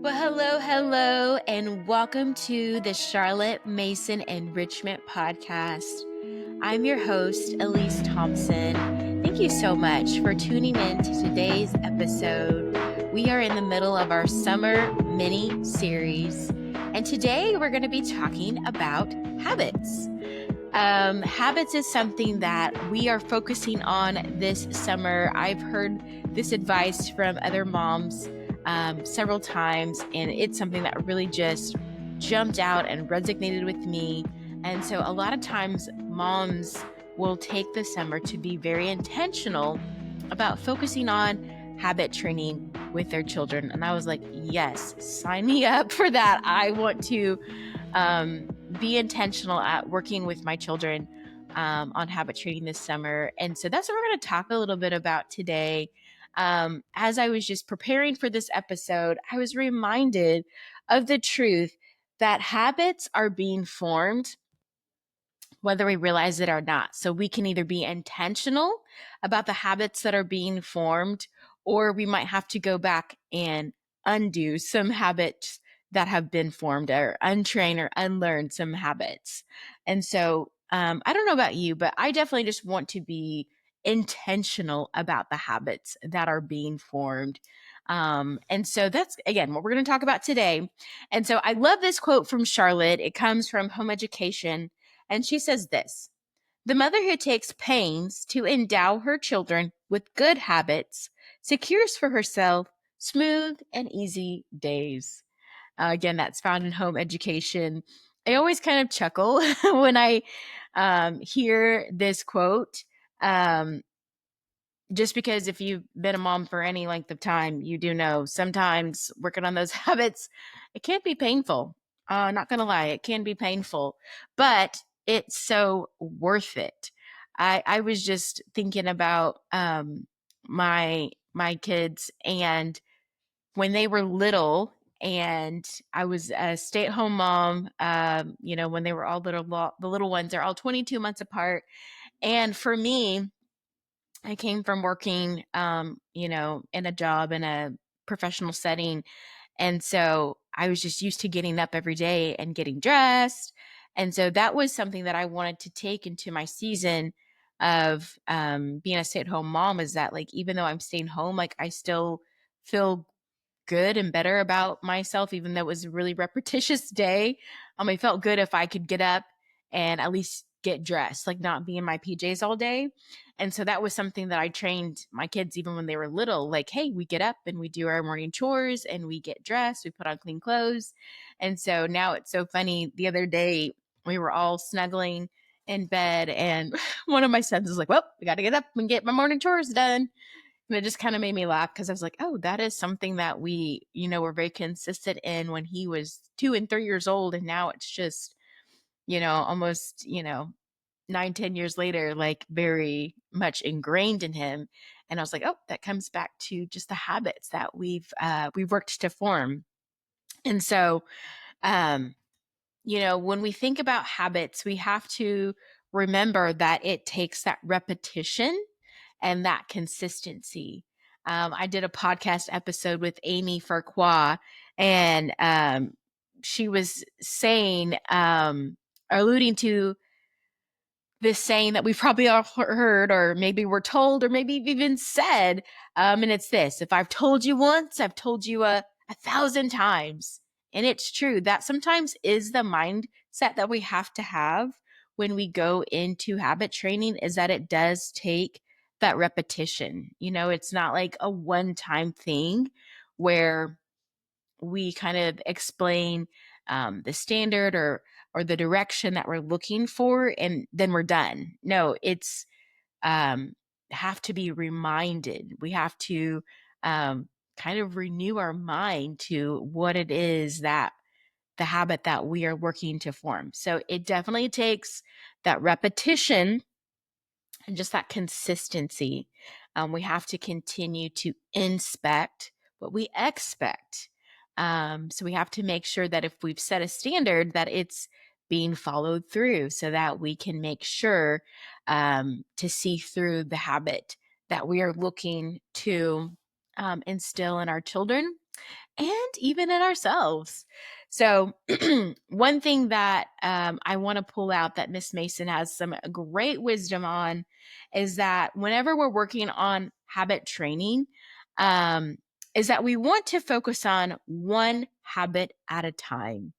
Well, hello, and welcome to the Charlotte Mason Enrichment Podcast. I'm your host, Elise Thompson. Thank you so much for tuning in to today's episode. We are in the middle of our summer mini series, and today we're going to be talking about habits. Habits is something that we are focusing on this summer. I've heard this advice from other moms several times, and it's something that really just jumped out and resonated with me. And so a lot of times moms will take the summer to be very intentional about focusing on habit training with their children. And I was like, yes, sign me up for that. I want to be intentional at working with my children on habit training this summer. And so that's what we're going to talk a little bit about today. As I was just preparing for this episode, I was reminded of the truth that habits are being formed whether we realize it or not. So we can either be intentional about the habits that are being formed, or we might have to go back and undo some habits that have been formed, or untrain or unlearn some habits. And so I don't know about you, but I definitely just want to be intentional about the habits that are being formed. And so that's, again, what we're going to talk about today. And so I love this quote from Charlotte. It comes from Home Education. And she says this: the mother who takes pains to endow her children with good habits secures for herself smooth and easy days. Again, that's found in Home Education. I always kind of chuckle when I hear this quote. Just because if you've been a mom for any length of time, you do know sometimes working on those habits, it can be painful. Not going to lie, it can be painful, but it's so worth it. I was just thinking about my kids, and when they were little, and I was a stay-at-home mom. When they were all the little ones, they're all 22 months apart, and for me, I came from working, in a job in a professional setting. And so I was just used to getting up every day and getting dressed. And so that was something that I wanted to take into my season of being a stay-at-home mom, is that, like, even though I'm staying home, like, I still feel good and better about myself, even though it was a really repetitious day. I felt good if I could get up and at least get dressed, like not be in my PJs all day. And so that was something that I trained my kids even when they were little, like, hey, we get up and we do our morning chores and we get dressed, we put on clean clothes. And so now it's so funny. The other day we were all snuggling in bed, and one of my sons was like, well, we got to get up and get my morning chores done. And it just kind of made me laugh, because I was like, oh, that is something that we, were very consistent in when he was 2 and 3 years old. And now it's just, almost, 9, 10 years later, like, very much ingrained in him. And I was like, oh, that comes back to just the habits that we've worked to form. And so, um, when we think about habits, we have to remember that it takes that repetition and that consistency. I did a podcast episode with Amy Farquhar, and she was saying, alluding to this saying that we've probably all heard, or maybe we're told, or maybe even said. And it's this: if I've told you once, I've told you a thousand times. And it's true. That sometimes is the mindset that we have to have when we go into habit training, is that it does take that repetition. It's not like a one-time thing where we kind of explain the standard, or the direction that we're looking for, and then we're done. No, it's have to be reminded. We have to kind of renew our mind to what it is, that the habit that we are working to form. So it definitely takes that repetition and just that consistency. We have to continue to inspect what we expect. So we have to make sure that if we've set a standard, that it's being followed through, so that we can make sure to see through the habit that we are looking to instill in our children. and even in ourselves. So, one thing that I want to pull out that Miss Mason has some great wisdom on is that whenever we're working on habit training, um, is that we want to focus on one habit at a time.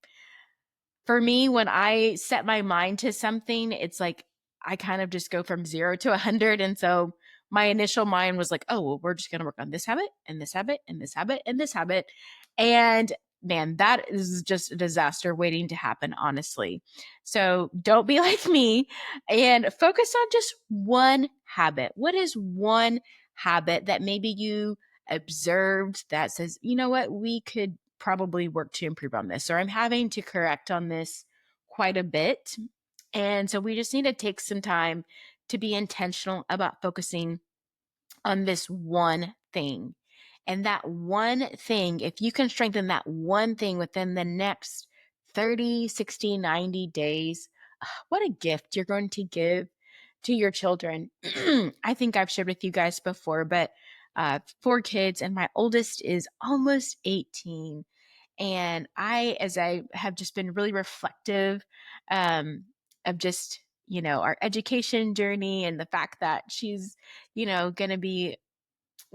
For me, when I set my mind to something, it's like I kind of just go from 0 to 100. And so my initial mind was like, oh, well, we're just going to work on this habit and this habit and this habit and this habit. And man, that is just a disaster waiting to happen, honestly. So don't be like me and focus on just one habit. What is one habit that maybe you observed that says, you know what, we could probably work to improve on this, or I'm having to correct on this quite a bit. And so we just need to take some time to be intentional about focusing on this one thing. And that one thing, if you can strengthen that one thing within the next 30, 60, 90 days, what a gift you're going to give to your children. I think I've shared with you guys before, but 4 kids, and my oldest is almost 18. And as I have just been really reflective of just, our education journey and the fact that she's, going to be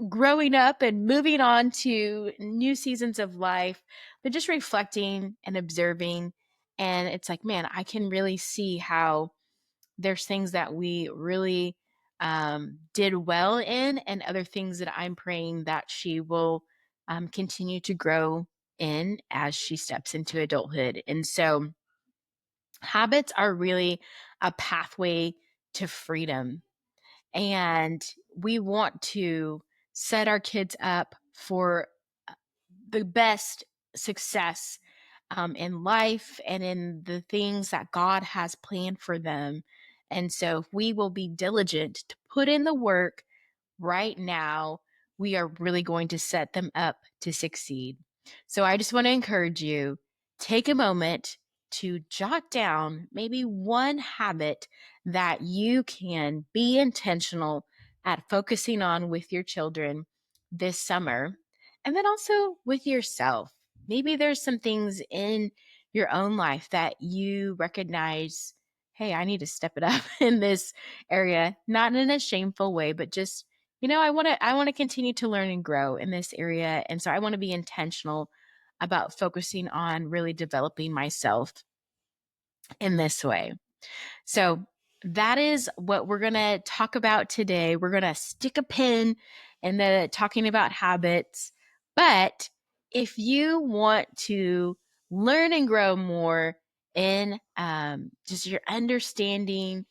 growing up and moving on to new seasons of life, but just reflecting and observing. And it's like, man, I can really see how there's things that we really did well in, and other things that I'm praying that she will continue to grow in as she steps into adulthood. And so habits are really a pathway to freedom. And we want to set our kids up for the best success in life and in the things that God has planned for them. And so if we will be diligent to put in the work right now, we are really going to set them up to succeed. So I just want to encourage you, take a moment to jot down maybe one habit that you can be intentional at focusing on with your children this summer, and then also with yourself. Maybe there's some things in your own life that you recognize, hey, I need to step it up in this area, not in a shameful way, but just, I want to continue to learn and grow in this area. And so I want to be intentional about focusing on really developing myself in this way. So that is what we're going to talk about today. We're going to stick a pin in the talking about habits. But if you want to learn and grow more in just your understanding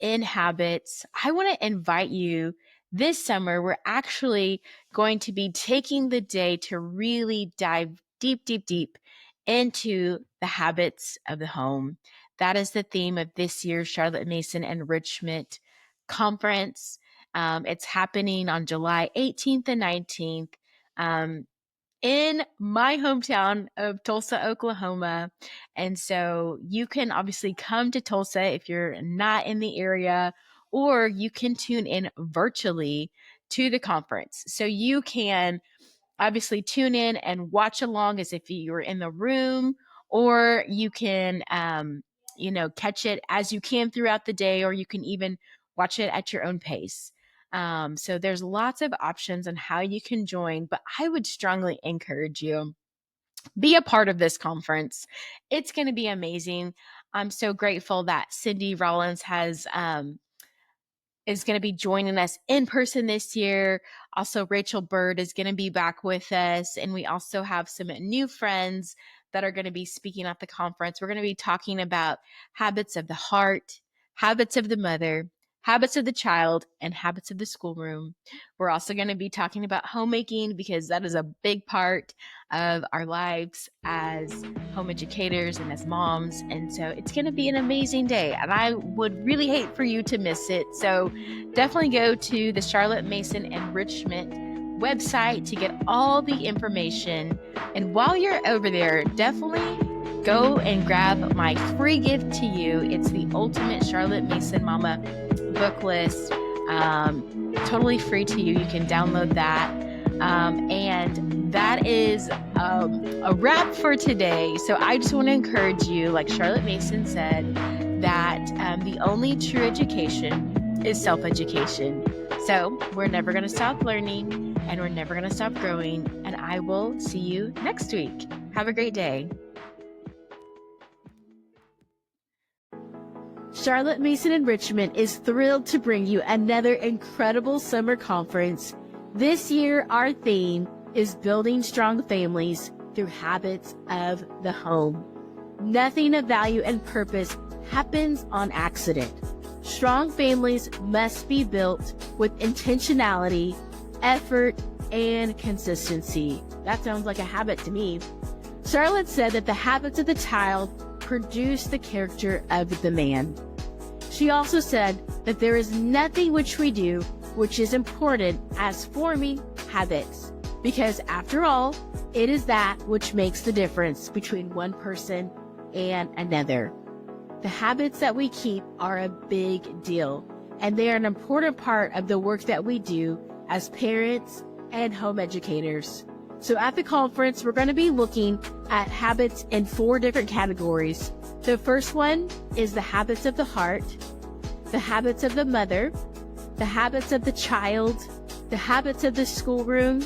in habits, I want to invite you this summer. We're actually going to be taking the day to really dive deep, deep, deep into the habits of the home. That is the theme of this year's Charlotte Mason Enrichment Conference. It's happening on July 18th and 19th in my hometown of Tulsa, Oklahoma. And so you can obviously come to Tulsa if you're not in the area, or you can tune in virtually to the conference. So you can obviously tune in and watch along as if you were in the room, or you can catch it as you can throughout the day, or you can even watch it at your own pace. So there's lots of options on how you can join, but I would strongly encourage you, be a part of this conference. It's going to be amazing. I'm so grateful that Cindy Rollins is going to be joining us in person this year. Also, Rachel Bird is going to be back with us. And we also have some new friends that are going to be speaking at the conference. We're going to be talking about habits of the heart, habits of the mother, habits of the child, and habits of the schoolroom. We're also going to be talking about homemaking, because that is a big part of our lives as home educators and as moms. And so it's going to be an amazing day, and I would really hate for you to miss it. So definitely go to the Charlotte Mason Enrichment website to get all the information. And while you're over there, definitely go and grab my free gift to you. It's the Ultimate Charlotte Mason Mama book list. Totally free to you. You can download that. And that is a wrap for today. So I just want to encourage you, like Charlotte Mason said, that the only true education is self-education. So we're never going to stop learning, and we're never going to stop growing. And I will see you next week. Have a great day. Charlotte Mason Enrichment is thrilled to bring you another incredible summer conference. This year, our theme is building strong families through habits of the home. Nothing of value and purpose happens on accident. Strong families must be built with intentionality, effort, and consistency. That sounds like a habit to me. Charlotte said that the habits of the child produce the character of the man. She also said that there is nothing which we do which is important as forming habits, because after all, it is that which makes the difference between one person and another. The habits that we keep are a big deal, and they are an important part of the work that we do as parents and home educators. So at the conference, we're going to be looking at habits in 4 different categories. The first one is the habits of the heart, the habits of the mother, the habits of the child, the habits of the schoolroom,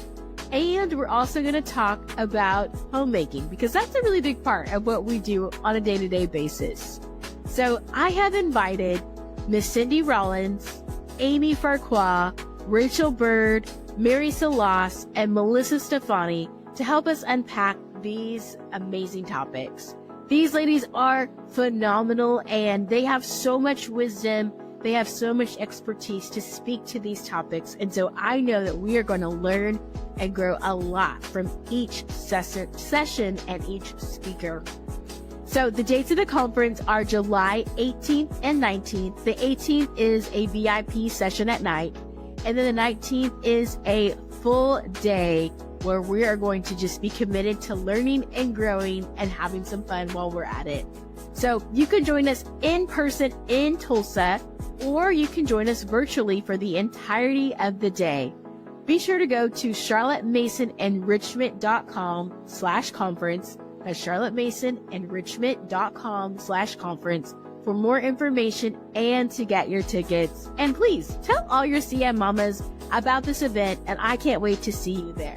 and we're also going to talk about homemaking, because that's a really big part of what we do on a day-to-day basis. So I have invited Miss Cindy Rollins, Amy Farquhar, Rachel Bird, Mary Salas, and Melissa Stefani to help us unpack these amazing topics. These ladies are phenomenal, and they have so much wisdom. They have so much expertise to speak to these topics. And so I know that we are going to learn and grow a lot from each session and each speaker. So the dates of the conference are July 18th and 19th. The 18th is a VIP session at night. And then the 19th is a full day where we are going to just be committed to learning and growing and having some fun while we're at it. So you can join us in person in Tulsa, or you can join us virtually for the entirety of the day. Be sure to go to charlottemasonenrichment.com/conference. That's charlottemasonenrichment.com/conference for more information and to get your tickets. And please tell all your CM mamas about this event, and I can't wait to see you there.